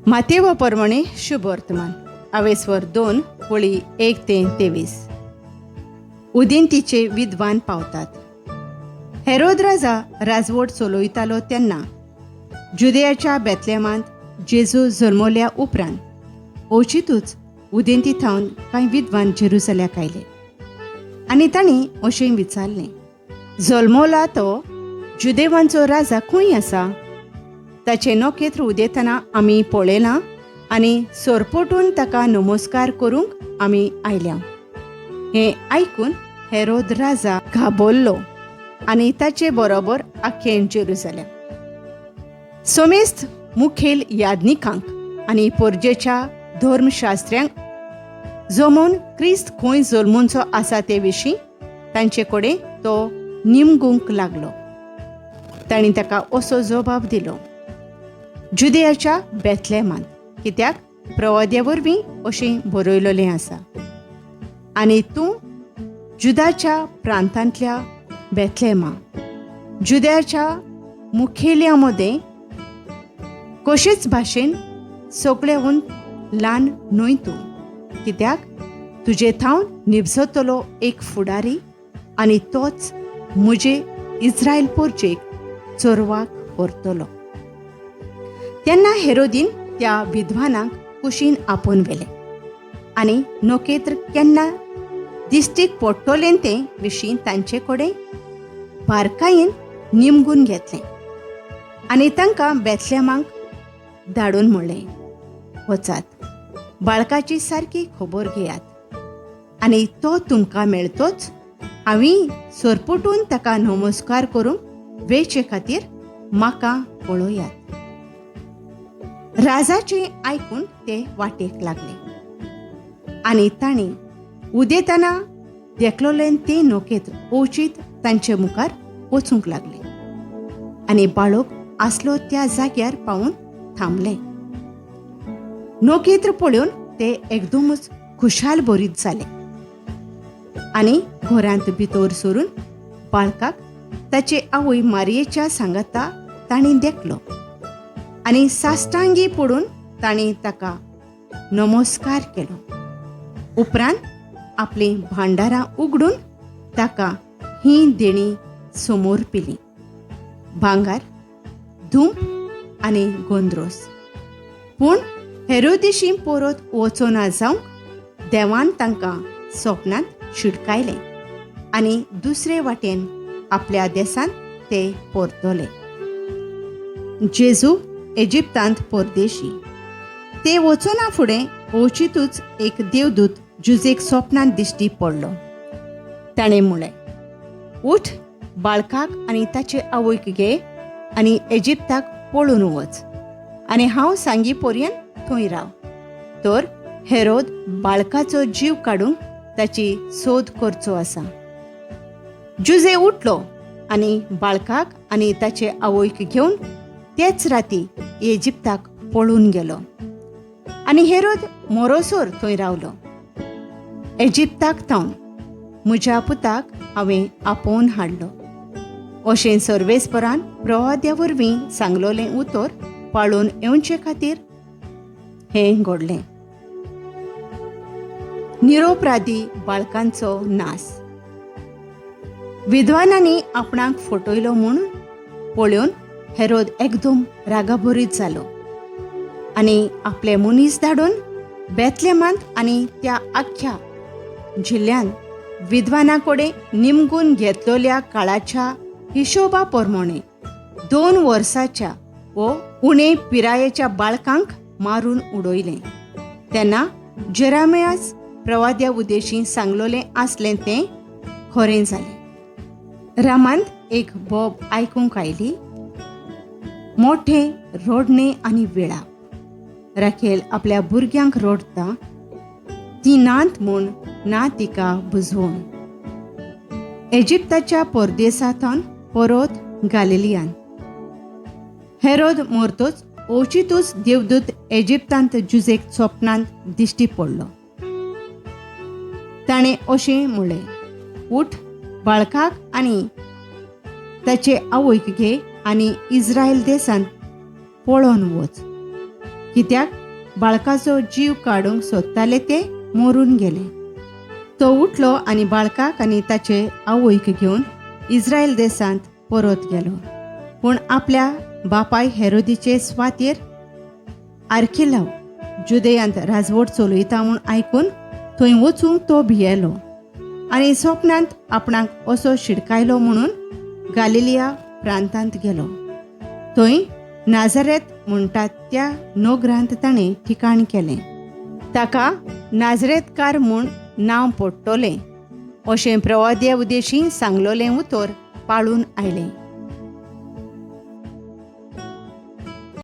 मातेवा प्रमाणे शुभ वर्तमान आवेस्वर 2 होळी 1 ते 23. उदेंतीचे विद्वान पावतात. हेरोद राजा राजवट चलोयतालो तेन्ना जुदेयाच्या बेतलेमांत जेजू जल्मल्या उपरांत ओचितूच उदेंती थावन कांय विद्वान जेरुसल्याक आयले आनी तांणी अशें विचारलें, जल्मला तो जुदेवांचो राजा खंय आसा? ताचे नोखेत्र उदेतना आमी पळयलां आनी सोरपोटून ताका नमस्कार करूंक आमी आयल्या. हें आयकून हेरोद राजा घाबरलो आनी ताचे बरोबर आख्खें जेरुसलेम सोमेस्त मुखेल यादनिकांक आनी पोरजेच्या धर्मशास्त्र्यांक जमोवन क्रिस्त खंय जल्मूंचो आसा ते विशीं तांचे कडेन तो निमगूंक लागलो. तांणी ताका असो जबाब दिलो, जुदेयाच्या बेतलेमांत, कित्याक प्रवाद्या वरवीं अशें बरयलोलें आसा, आनी तूं जुदाच्या प्रांतांतल्या बेतलेमा, जुदेयाच्या मुखेल्या मदें कशेच भाशेन सगळेहून ल्हान न्हय तूं, कित्याक तुजे थावन निबजतलो एक फुडारी आनी तोच म्हजे इस्रायल पोरचेक चोरवाक व्हरतलो. तेन्ना हेरोदीन त्या विद्वानाक कुशीन आपोवन व्हेलें आनी नोखेत्र केन्ना दिश्टीक पडटलें ते विशीं तांचे कडेन बारकायेन निमगून घेतलें आनी तांकां बेतलेमांक धाडून म्हणलें, वचात, बाळकाची सारकी खबर घेयात आनी तो तुमकां मेळटोच हांवें सोरपोटून ताका नमस्कार करूंक वेचे खातीर म्हाका पळोवयात. राजाचें आयकून ते वाटेक लागले आनी तांणी उदेतना देखलोलें तें नोखेत्र ओचीत तांचे मुखार वचूंक लागले आनी बाळक आसलो त्या जाग्यार पावून थांबले. नोखेत्र पळोवन ते एकदमच खुशाल भरीत जाले आनी घरांत भितर सरून बाळकाक ताचे आवय मारयेच्या सांगाता तांणी देखलो आनी साश्टांगी पडून तांणी ताका नमस्कार केलो. उपरांत आपलीं भांडारां उगडून ताका ही देणी समोर पिली, भांगार, धूप आनी गोंद्रोस. पूण हेरोदेशी परत वचोना जावंक देवान तांकां स्वप्नांत शिडकायलें आनी दुसरे वाटेन आपल्या देशांत ते परतले. जेजू इजिप्तांत परदेशी. ते वचोना फुडें ओचितूच एक देवदूत जुजेक स्वप्नांत दिश्टी पडलो. ताणें म्हणलें, उठ, बाळकाक आनी ताचे आवयक घे आनी इजिप्ताक पळून वच आनी हांव सांगी पर्यंत थंय राव. तर हेरोद बाळकाचो जीव काडूंक ताची सोद करचो आसा. जुजे उठलो आनी बाळकाक आनी ताचे आवयक घेवन तेच राती इजिप्ताक पळून गेलो आनी हेरोद मोरोसोर थंय रावलो. इजिप्ताक थावन म्हज्या पुताक हांवें आपोवन हाडलो अशें सर्वेस्परान प्रवाद्या वरवीं सांगलोलें उतर पाळून येवचे खातीर हें घडलें. निरोपराधी बाळकांचो नास. विद्वानांनी आपणाक फटयलो म्हूण पळोवन हेरोद एकदम रागाभरीत जालो आनी आपले मनीस धाडून बेतलेमांत आनी त्या आख्ख्या जिल्ल्यांत विद्वाना कडेन निमगून घेतलेल्या काळाच्या हिशोबा प्रमाणे 2 वर्साच्या व उणे पिरायेच्या बाळकांक मारून उडयलें. तेन्ना जेरेमियास प्रवाद्या उद्देशीं सांगलोलें आसलें तें खरें जालें. रामांत एक बोब आयकूंक आयली, मोठे रोडणे आनी विळाप. राखेल आपल्या भुरग्यांक रोडटा, ती नात म्हूण ना तिका बुजवून. इजिप्ताच्या परदेसांतून परत गालिलियान. हेरोद मरतोच ओचितूच देवदूत इजिप्तांत जुजेक स्वप्नांत दिश्टी पडलो. ताणें अशें म्हणलें, उठ, बाळकाक आनी ताचे आवयक घे आनी इस्रायल देशांत पळोवन वच. कित्याक बाळकाचो जीव काडूंक सोदताले ते मरून गेले. तो उठलो आनी बाळकाक आनी ताचे आवयक घेवन इस्रायल देशांत परत गेलो. पूण आपल्या बापाय हेरोदीचे स्वातेर आर्केलाव जुदेयांत राजवट चलयता म्हूण आयकून थंय वचूंक तो भियेलो आनी स्वप्नांत आपणाक असो शिडकायलो म्हणून गालिलिया प्रांतांत गेलो. थंय नाझारेत म्हणटात त्या नोगरांत ताणें ठिकाण केलें. ताका नाझरेतकार म्हूण नांव पडटलें अशें प्रवाद्या उद्देशीं सांगलोलें उतर पाळून आयलें.